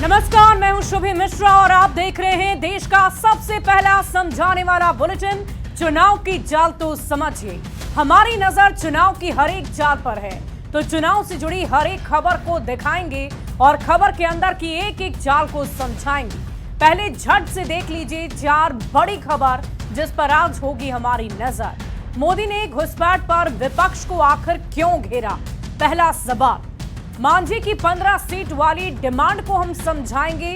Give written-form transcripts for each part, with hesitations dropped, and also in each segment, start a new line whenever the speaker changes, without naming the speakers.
नमस्कार, मैं हूं शुभी मिश्रा और आप देख रहे हैं देश का सबसे पहला समझाने वाला बुलेटिन चुनाव की चाल तो समझिए। हमारी नजर चुनाव की हर एक चाल पर है, तो चुनाव से जुड़ी हर एक खबर को दिखाएंगे और खबर के अंदर की एक एक चाल को समझाएंगे। पहले झट से देख लीजिए 4 बड़ी खबर जिस पर आज होगी हमारी नजर। मोदी ने घुसपैठ पर विपक्ष को आखिर क्यों घेरा, पहला सवाल। मांझी की 15 सीट वाली डिमांड को हम समझाएंगे।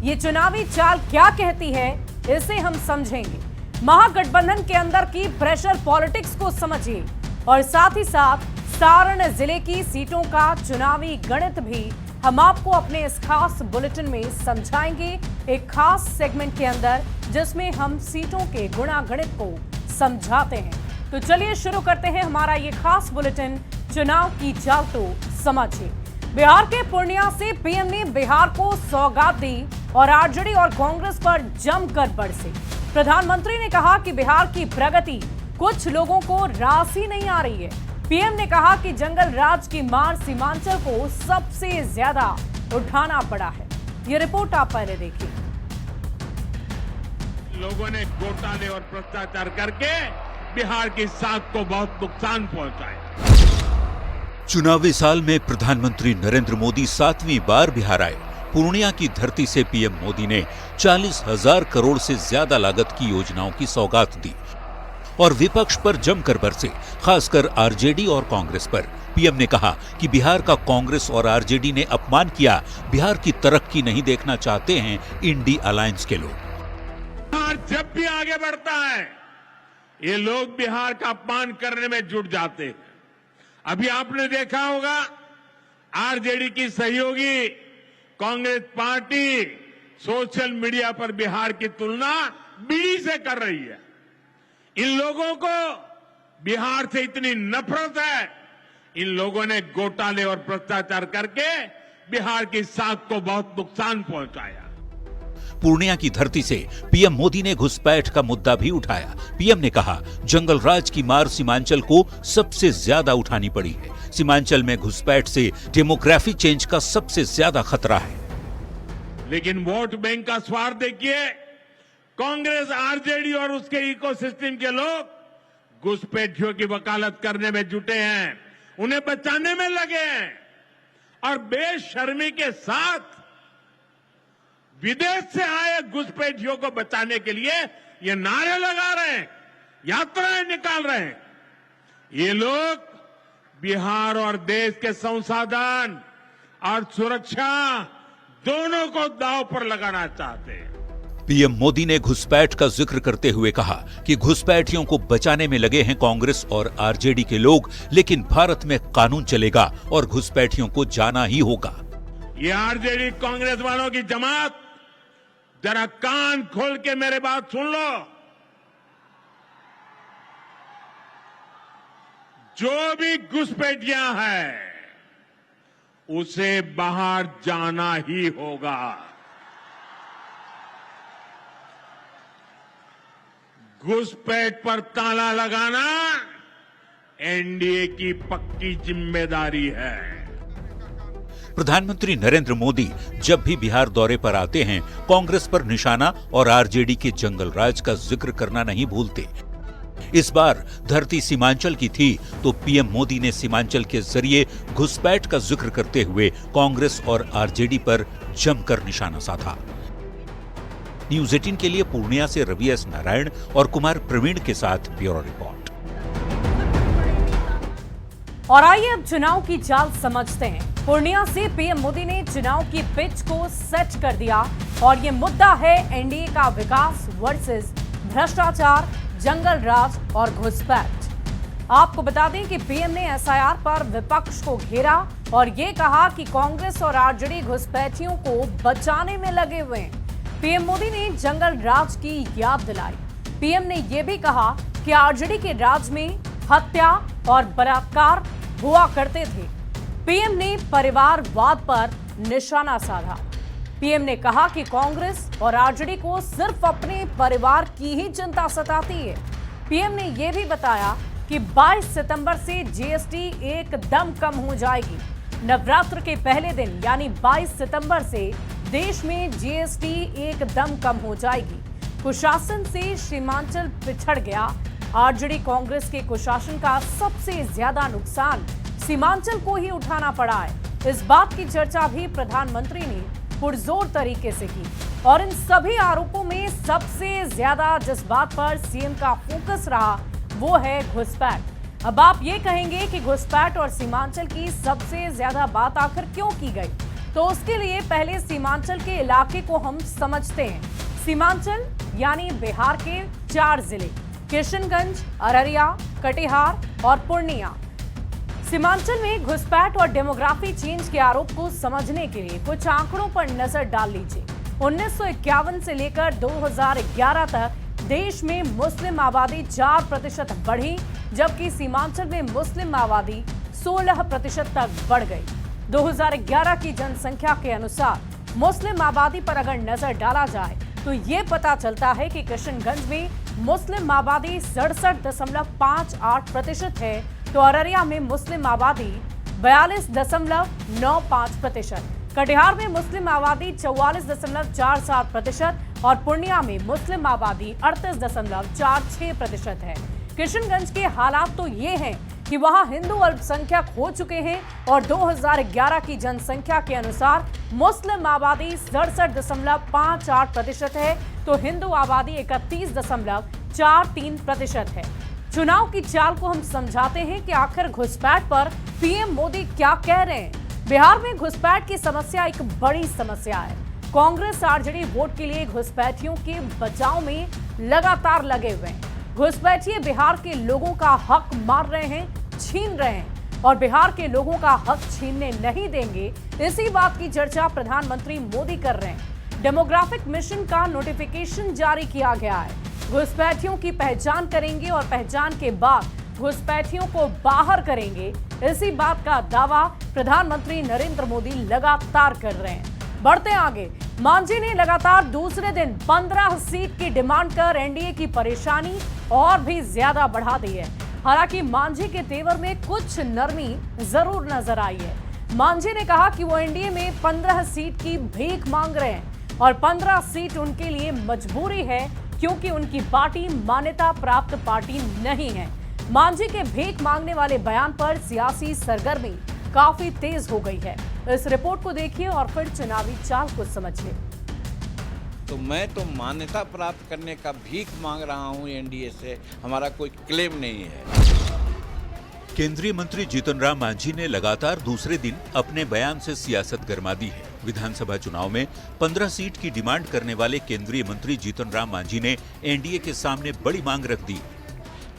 ये चुनावी चाल क्या कहती है, इसे हम समझेंगे। महागठबंधन के अंदर की प्रेशर पॉलिटिक्स को समझिए और साथ ही साथ सारण जिले की सीटों का चुनावी गणित भी हम आपको अपने इस खास बुलेटिन में समझाएंगे, एक खास सेगमेंट के अंदर जिसमें हम सीटों के गुणा गणित को समझाते हैं। तो चलिए शुरू करते हैं हमारा ये खास बुलेटिन चुनाव की चाल तो समझिए। बिहार के पूर्णिया से पीएम ने बिहार को सौगात दी और आरजेडी और कांग्रेस पर जमकर बरसे। प्रधानमंत्री ने कहा कि बिहार की प्रगति कुछ लोगों को रास ही नहीं आ रही है। पीएम ने कहा कि जंगल राज की मार सीमांचल को सबसे ज्यादा उठाना पड़ा है। ये रिपोर्ट आप पहले देखिए।
लोगों ने घोटाले और भ्रष्टाचार करके बिहार की साख को बहुत नुकसान पहुंचाया।
चुनावी साल में प्रधानमंत्री नरेंद्र मोदी 7वीं बार बिहार आए। पूर्णिया की धरती से पीएम मोदी ने 40,000 करोड़ से ज्यादा लागत की योजनाओं की सौगात दी और विपक्ष पर जमकर बरसे, खासकर आरजेडी और कांग्रेस पर। पीएम ने कहा कि बिहार का कांग्रेस और आरजेडी ने अपमान किया, बिहार की तरक्की नहीं देखना चाहते हैं इंडी अलायंस के लोग।
बिहार जब भी आगे बढ़ता है, ये लोग बिहार का अपमान करने में जुट जाते हैं। अभी आपने देखा होगा आरजेडी की सहयोगी कांग्रेस पार्टी सोशल मीडिया पर बिहार की तुलना बीड़ी से कर रही है। इन लोगों को बिहार से इतनी नफरत है, इन लोगों ने घोटाले और भ्रष्टाचार करके बिहार की साख को बहुत नुकसान पहुंचाया।
पूर्णिया की धरती से पीएम मोदी ने घुसपैठ का मुद्दा भी उठाया। पीएम ने कहा, जंगल राज की मार सीमांचल को सबसे ज्यादा उठानी पड़ी है। सीमांचल में घुसपैठ से डेमोग्राफी चेंज का सबसे ज्यादा खतरा है।
लेकिन वोट बैंक का स्वार्थ देखिए, कांग्रेस, आरजेडी और उसके इकोसिस्टम के लोग घुसपैठियों की वकालत करने में जुटे हैं, उन्हें बचाने में लगे हैं और बेशर्मी के साथ विदेश से आए घुसपैठियों को बचाने के लिए ये नारे लगा रहे हैं, यात्राएं निकाल रहे हैं। ये लोग बिहार और देश के संसाधन और सुरक्षा दोनों को दांव पर लगाना चाहते हैं।
पीएम मोदी ने घुसपैठ का जिक्र करते हुए कहा कि घुसपैठियों को बचाने में लगे हैं कांग्रेस और आरजेडी के लोग, लेकिन भारत में कानून चलेगा और घुसपैठियों को जाना ही होगा।
ये आरजेडी कांग्रेस वालों की जमात, जरा कान खोल के मेरे बात सुन लो। जो भी घुसपैठिया है उसे बाहर जाना ही होगा। घुसपैठ पर ताला लगाना एनडीए की पक्की जिम्मेदारी है।
प्रधानमंत्री नरेंद्र मोदी जब भी बिहार दौरे पर आते हैं, कांग्रेस पर निशाना और आरजेडी के जंगल राज का जिक्र करना नहीं भूलते। इस बार धरती सीमांचल की थी, तो पीएम मोदी ने सीमांचल के जरिए घुसपैठ का जिक्र करते हुए कांग्रेस और आरजेडी पर जमकर निशाना साधा। न्यूज 18 के लिए पूर्णिया से रवि एस नारायण और कुमार प्रवीण के साथ ब्यूरो रिपोर्ट।
और आइए अब चुनाव की चाल समझते हैं। पूर्णिया से पीएम मोदी ने चुनाव की पिच को सेट कर दिया और ये मुद्दा है एनडीए का विकास वर्सेस भ्रष्टाचार, जंगल राज और घुसपैठ। आपको बता दें कि पीएम ने एसआईआर पर विपक्ष को घेरा और ये कहा कि कांग्रेस और आरजेडी घुसपैठियों को बचाने में लगे हुए हैं। पीएम मोदी ने जंगल राज की याद दिलाई। पीएम ने यह भी कहा कि आरजेडी के राज में हत्या और बलात्कार हुआ करते थे। पीएम ने परिवारवाद पर निशाना साधा। पीएम ने कहा कि कांग्रेस और आरजेडी को सिर्फ अपने परिवार की ही चिंता सताती है। पीएम ने यह भी बताया कि 22 सितंबर से जीएसटी एकदम कम हो जाएगी। नवरात्र के पहले दिन यानी 22 सितंबर से देश में जीएसटी एकदम कम हो जाएगी। कुशासन से सीमांचल पिछड़ गया। आरजेडी कांग्रेस के कुशासन का सबसे ज्यादा नुकसान सीमांचल को ही उठाना पड़ा है। इस बात की चर्चा भी प्रधानमंत्री ने पुरजोर तरीके से की और इन सभी आरोपों में सबसे ज्यादा जिस बात पर सीएम का फोकस रहा वो है घुसपैठ। अब आप ये कहेंगे कि घुसपैठ और सीमांचल की सबसे ज्यादा बात आखिर क्यों की गई, तो उसके लिए पहले सीमांचल के इलाके को हम समझते हैं। सीमांचल यानी बिहार के 4 जिले किशनगंज, अररिया, कटिहार और पूर्णिया। सीमांचल में घुसपैठ और डेमोग्राफी चेंज के आरोप को समझने के लिए कुछ आंकड़ों पर नजर डाल लीजिए। 1951 से लेकर 2011 तक देश में मुस्लिम आबादी 4% बढ़ी, जबकि सीमांचल में मुस्लिम आबादी 16% तक बढ़ गई। 2011 की जनसंख्या के अनुसार मुस्लिम आबादी पर अगर नजर डाला जाए तो ये पता चलता है कि किशनगंज में मुस्लिम आबादी 67.58% है, तो अररिया में मुस्लिम आबादी 42.95%, कटिहार में मुस्लिम आबादी 44.47% और पूर्णिया में मुस्लिम आबादी 38.46% है। किशनगंज के हालात तो ये हैं कि वहां हिंदू अल्पसंख्यक हो चुके हैं और 2011 की जनसंख्या के अनुसार मुस्लिम आबादी 67.58% है, तो हिंदू आबादी 31.43% है। चुनाव की चाल को हम समझाते हैं कि आखिर घुसपैठ पर पीएम मोदी क्या कह रहे हैं। बिहार में घुसपैठ की समस्या एक बड़ी समस्या है। कांग्रेस आरजेडी वोट के लिए घुसपैठियों के बचाव में लगातार लगे हुए हैं। घुसपैठिए बिहार के लोगों का हक मार रहे हैं, छीन रहे हैं और बिहार के लोगों का हक छीनने नहीं देंगे। इसी बात की चर्चा प्रधानमंत्री मोदी कर रहे हैं। डेमोग्राफिक मिशन का नोटिफिकेशन जारी किया गया है। घुसपैठियों की पहचान करेंगे और पहचान के बाद घुसपैठियों को बाहर करेंगे। इसी बात का दावा प्रधानमंत्री नरेंद्र मोदी लगातार कर रहे हैं। बढ़ते आगे, मांझी ने लगातार दूसरे दिन 15 सीट की डिमांड कर एनडीए की परेशानी और भी ज्यादा बढ़ा दी है। हालांकि मांझी के तेवर में कुछ नरमी जरूर नजर आई है। मांझी ने कहा कि वो एनडीए में 15 सीट की भीख मांग रहे हैं और 15 सीट उनके लिए मजबूरी है, क्योंकि उनकी पार्टी मान्यता प्राप्त पार्टी नहीं है। मांझी के भीख मांगने वाले बयान पर सियासी सरगर्मी काफी तेज हो गई है। इस रिपोर्ट को देखिए और फिर चुनावी चाल को समझिए।
तो मैं तो मान्यता प्राप्त करने का भीख मांग रहा हूं एनडीए से, हमारा कोई क्लेम नहीं है।
केंद्रीय मंत्री जीतन राम मांझी ने लगातार दूसरे दिन अपने बयान से सियासत गरमा दी है। विधानसभा चुनाव में 15 सीट की डिमांड करने वाले केंद्रीय मंत्री जीतन राम मांझी ने एनडीए के सामने बड़ी मांग रख दी।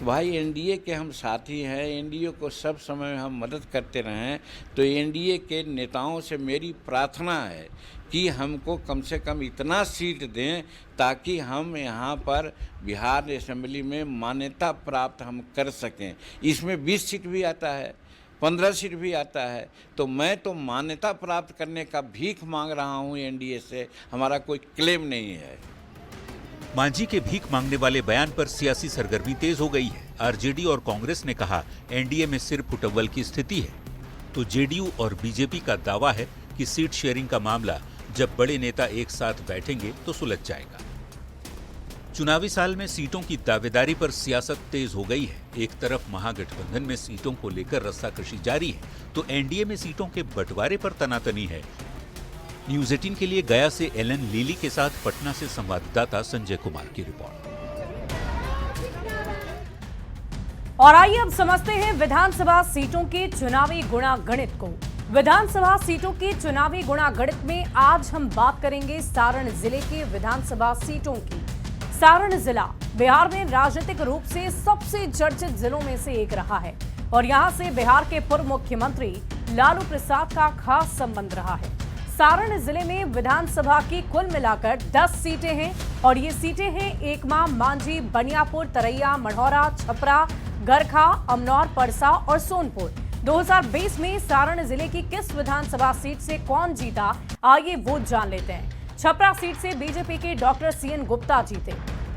भाई एनडीए के हम साथी हैं, एनडीए को सब समय हम मदद करते रहें, तो एनडीए के नेताओं से मेरी प्रार्थना है कि हमको कम से कम इतना सीट दें ताकि हम यहाँ पर बिहार असेंबली में मान्यता प्राप्त हम कर सकें। इसमें 20 सीट भी आता है, 15 सीट भी आता है, तो मैं तो मान्यता प्राप्त करने का भीख मांग रहा हूँ एनडीए से, हमारा कोई क्लेम नहीं है।
मांझी के भीख मांगने वाले बयान पर सियासी सरगर्मी तेज हो गई है। आरजेडी और कांग्रेस ने कहा एनडीए में सिर्फ फुटअव्वल की स्थिति है, तो जेडीयू और बीजेपी का दावा है कि सीट शेयरिंग का मामला जब बड़े नेता एक साथ बैठेंगे तो सुलझ जाएगा। चुनावी साल में सीटों की दावेदारी पर सियासत तेज हो गई है। एक तरफ महागठबंधन में सीटों को लेकर रस्साकशी जारी है, तो एनडीए में सीटों के बंटवारे पर तनातनी है। न्यूज 18 के लिए गया से एलन लीली के साथ पटना से संवाददाता संजय कुमार की रिपोर्ट।
और आइए अब समझते हैं विधानसभा सीटों के चुनावी गुणागणित को। विधानसभा सीटों के चुनावी गुणागणित में आज हम बात करेंगे सारण जिले के विधानसभा सीटों की। सारण जिला बिहार में राजनीतिक रूप से सबसे चर्चित जिलों में से एक रहा है और यहां से बिहार के पूर्व मुख्यमंत्री लालू प्रसाद का खास संबंध रहा है। सारण जिले में विधानसभा की कुल मिलाकर 10 सीटें हैं और ये सीटें हैं एकमा, मांझी, बनियापुर, तरैया, मढ़ौरा, छपरा, गरखा, अमनौर, परसा और सोनपुर। 2020 में सारण जिले की किस विधानसभा सीट से कौन जीता, आइए वो जान लेते हैं। छपरा सीट से बीजेपी के डॉक्टर सीएन गुप्ता जीते।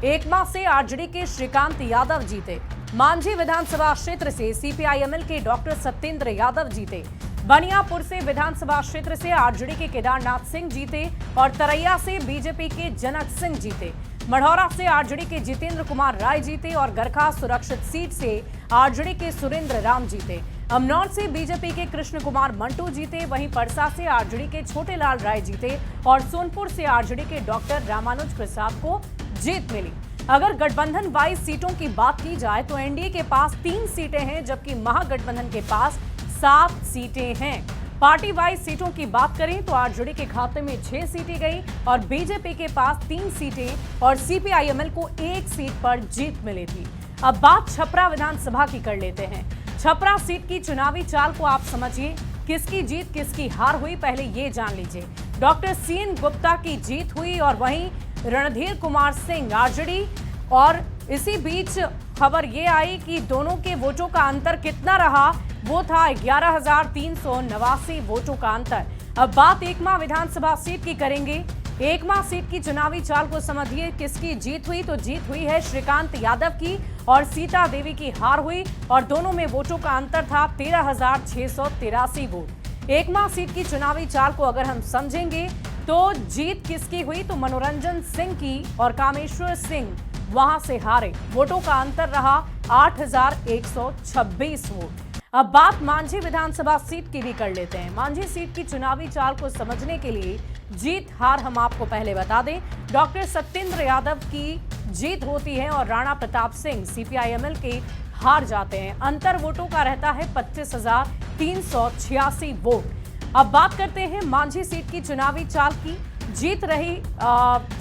एकमा से आरजेडी के श्रीकांत यादव जीते। मांझी विधानसभा क्षेत्र से सीपीआईएमएल के डॉक्टर सत्येंद्र यादव जीते। बनियापुर से विधानसभा क्षेत्र से आरजेडी के केदारनाथ सिंह जीते और तरैया से बीजेपी के जनक सिंह जीते। मढ़ौरा से आरजेडी के जितेंद्र कुमार राय जीते और गरखा सुरक्षित सीट से आरजेडी के सुरेंद्र राम जीते। अमनौर से बीजेपी के कृष्ण कुमार मंटू जीते। वहीं परसा से आरजेडी के छोटेलाल राय जीते और सोनपुर से आरजेडी के डॉक्टर रामानुज प्रसाद को जीत मिली। अगर गठबंधन वाइज सीटों की बात की जाए तो एनडीए के पास 3 सीटें हैं, जबकि महागठबंधन के पास 7 सीटें हैं। पार्टी वाइज सीटों की बात करें तो आरजेडी के खाते में 6 सीटें गई और बीजेपी के पास 3 सीटें और सीपीआईएमएल को 1 सीट पर जीत मिली थी। अब बात छपरा विधानसभा की कर लेते हैं। छपरा सीट की चुनावी चाल को आप समझिए, किसकी जीत किसकी हार हुई पहले ये जान लीजिए। डॉक्टर सीएन गुप्ता की जीत हुई और वहीं रणधीर कुमार सिंह आरजेडी, और इसी बीच खबर ये आई कि दोनों के वोटों का अंतर कितना रहा, वो था 11,389 वोटों का अंतर। अब बात एकमा विधानसभा सीट की करेंगे। एकमा सीट की चुनावी चाल को समझिए, किसकी जीत हुई तो जीत हुई है श्रीकांत यादव की और सीता देवी की हार हुई और दोनों में वोटों का अंतर था 13,683 वोट। एकमा सीट की चुनावी चाल को अगर हम समझेंगे तो जीत किसकी हुई तो मनोरंजन सिंह की और कामेश्वर सिंह वहां से हारे। वोटों का अंतर रहा 8,126 वोट। अब बात मांझी विधानसभा सीट की भी कर लेते हैं। मांझी सीट की चुनावी चाल को समझने के लिए जीत हार हम आपको पहले बता दें। डॉक्टर सत्येंद्र यादव की जीत होती है और राणा प्रताप सिंह सीपीआईएमएल के हार जाते हैं। अंतर वोटों का रहता है 25,386 वोट। अब बात करते हैं मांझी सीट की चुनावी चाल की। जीत रही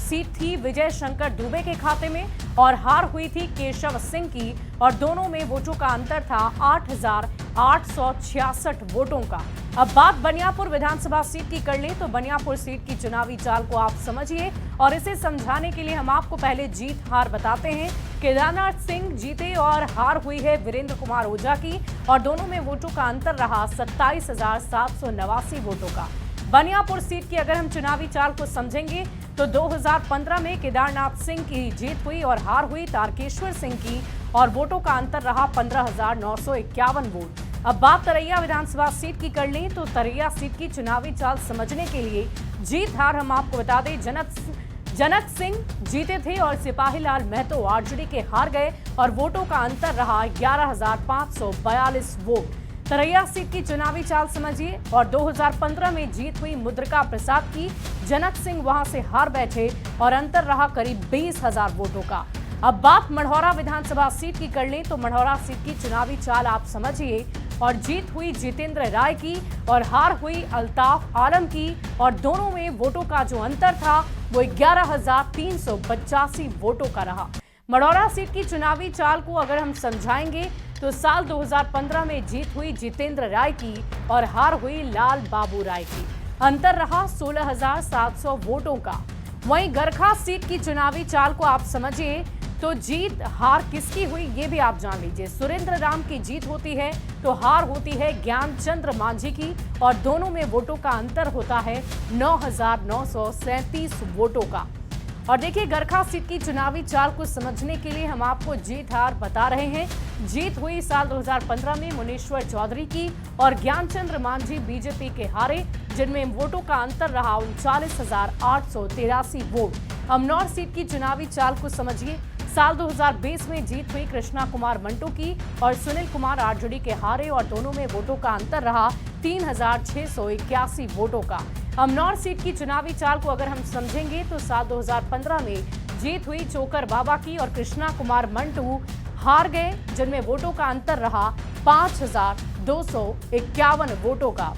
सीट थी विजय शंकर दुबे के खाते में और हार हुई थी केशव सिंह की और दोनों में वोटों का अंतर था 8,866 वोटों का। अब बात बनियापुर विधानसभा सीट की कर लें तो बनियापुर सीट की चुनावी चाल को आप समझिए और इसे समझाने के लिए हम आपको पहले जीत हार बताते हैं। केदारनाथ सिंह जीते और हार हुई है वीरेंद्र कुमार ओझा की और दोनों में वोटों का अंतर रहा 27,789 वोटों का। बनियापुर सीट की अगर हम चुनावी चाल को समझेंगे तो 2015 में केदारनाथ सिंह की जीत हुई और हार हुई तारकेश्वर सिंह की और वोटों का अंतर रहा 15,951 वोट। अब बात तरैया विधानसभा सीट की कर लें तो तरैया सीट की चुनावी चाल समझने के लिए जीत हार हम आपको बता दें। जनक सिंह जीते थे और सिपाहीलाल महतो आरजेडी के हार गए और वोटों का अंतर रहा 11,542 वोट। तरैया सीट की चुनावी चाल समझिए और 2015 में जीत हुई मुद्रिका प्रसाद की। जनक सिंह वहां से हार बैठे और अंतर रहा करीब 20,000 वोटों का। अब बात मढ़ौरा विधानसभा सीट की कर लें तो मढ़ौरा सीट की चुनावी चाल आप समझिए और जीत हुई जितेंद्र राय की और हार हुई अल्ताफ आलम की और दोनों में वोटों का जो अंतर था वो 11,385 वोटों का रहा। मढ़ौरा सीट की चुनावी चाल को अगर हम समझाएंगे तो साल 2015 में जीत हुई जितेंद्र राय की और हार हुई लाल बाबू राय की। अंतर रहा 16,700 वोटों का। वहीं गरखा सीट की चुनावी चाल को आप समझिए तो जीत हार किसकी हुई ये भी आप जान लीजिए। सुरेंद्र राम की जीत होती है तो हार होती है ज्ञानचंद्र मांझी की और दोनों में वोटों का अंतर होता है 9,937 वोटों का। और देखिए गरखा सीट की चुनावी चाल को समझने के लिए हम आपको जीत हार बता रहे हैं। जीत हुई साल 2015 में मुनीश्वर चौधरी की और ज्ञानचंद्र मांझी बीजेपी के हारे, जिनमें वोटों का अंतर रहा 39,883 वोट। अमनौर सीट की चुनावी चाल को समझिए। साल 2020 में जीत हुई कृष्णा कुमार मंटू की और सुनील कुमार आरजेडी के हारे और दोनों में वोटों का अंतर रहा 3,681 वोटों का। अमनौर सीट की चुनावी चाल को अगर हम समझेंगे तो साल 2015 में जीत हुई चोकर बाबा की और कृष्णा कुमार मंटू हार गए, जिनमें वोटों का अंतर रहा 5,251 वोटों का।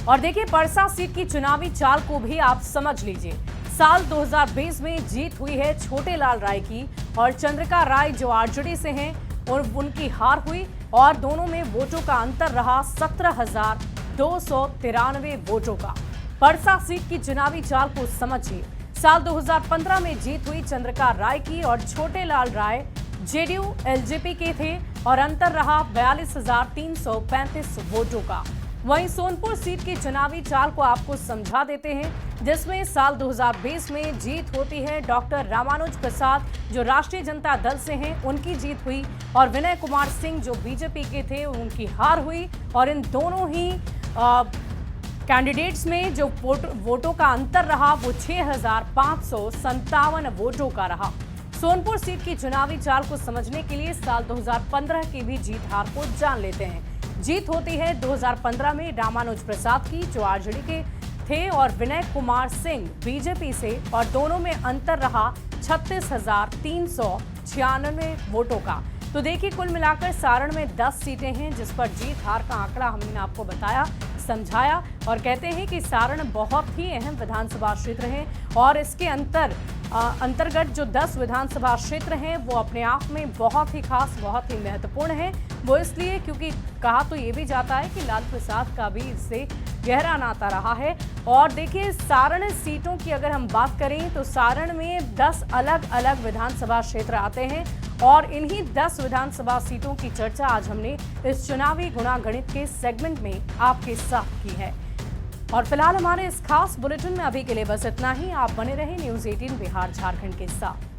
और देखिए परसा सीट की चुनावी चाल को भी आप समझ लीजिए। साल 2020 में जीत हुई है छोटेलाल राय की और चंद्रिका राय जो आरजेडी से हैं और उनकी हार हुई और दोनों में वोटों का अंतर रहा 17,293 वोटों का। परसा सीट की चुनावी चाल को समझिए। साल 2015 में जीत हुई चंद्रिका राय की और छोटेलाल राय जेडीयू एलजेपी के थे और अंतर रहा 42,335 वोटों का। वहीं सोनपुर सीट की चुनावी चाल को आपको समझा देते हैं, जिसमें साल 2020 में जीत होती है डॉक्टर रामानुज प्रसाद जो राष्ट्रीय जनता दल से हैं, उनकी जीत हुई और विनय कुमार सिंह जो बीजेपी के थे उनकी हार हुई। और इन दोनों ही कैंडिडेट्स में जो वोटों का अंतर रहा वो 6,557 वोटों का रहा। सोनपुर सीट की चुनावी चाल को समझने के लिए साल 2015 की भी जीत हार को जान लेते हैं। जीत होती है 2015 में रामानुज प्रसाद की जो आरजेडी के थे और विनय कुमार सिंह बीजेपी से, और दोनों में अंतर रहा 36,396 वोटों का। तो देखिए कुल मिलाकर सारण में 10 सीटें हैं जिस पर जीत हार का आंकड़ा हमने आपको बताया, समझाया और कहते हैं कि सारण बहुत ही अहम विधानसभा क्षेत्र है और इसके अंतर्गत जो 10 विधानसभा क्षेत्र हैं वो अपने आप में बहुत ही खास, बहुत ही महत्वपूर्ण है। वो इसलिए क्योंकि कहा तो ये भी जाता है कि लाल प्रसाद का भी इससे गहरा नाता रहा है। और देखिए सारण सीटों की अगर हम बात करें तो सारण में 10 अलग अलग विधानसभा क्षेत्र आते हैं और इन्हीं 10 विधानसभा सीटों की चर्चा आज हमने इस चुनावी गुणागणित के सेगमेंट में आपके साथ की है। और फिलहाल हमारे इस खास बुलेटिन में अभी के लिए बस इतना ही। आप बने रहें न्यूज़ 18 बिहार झारखंड के साथ।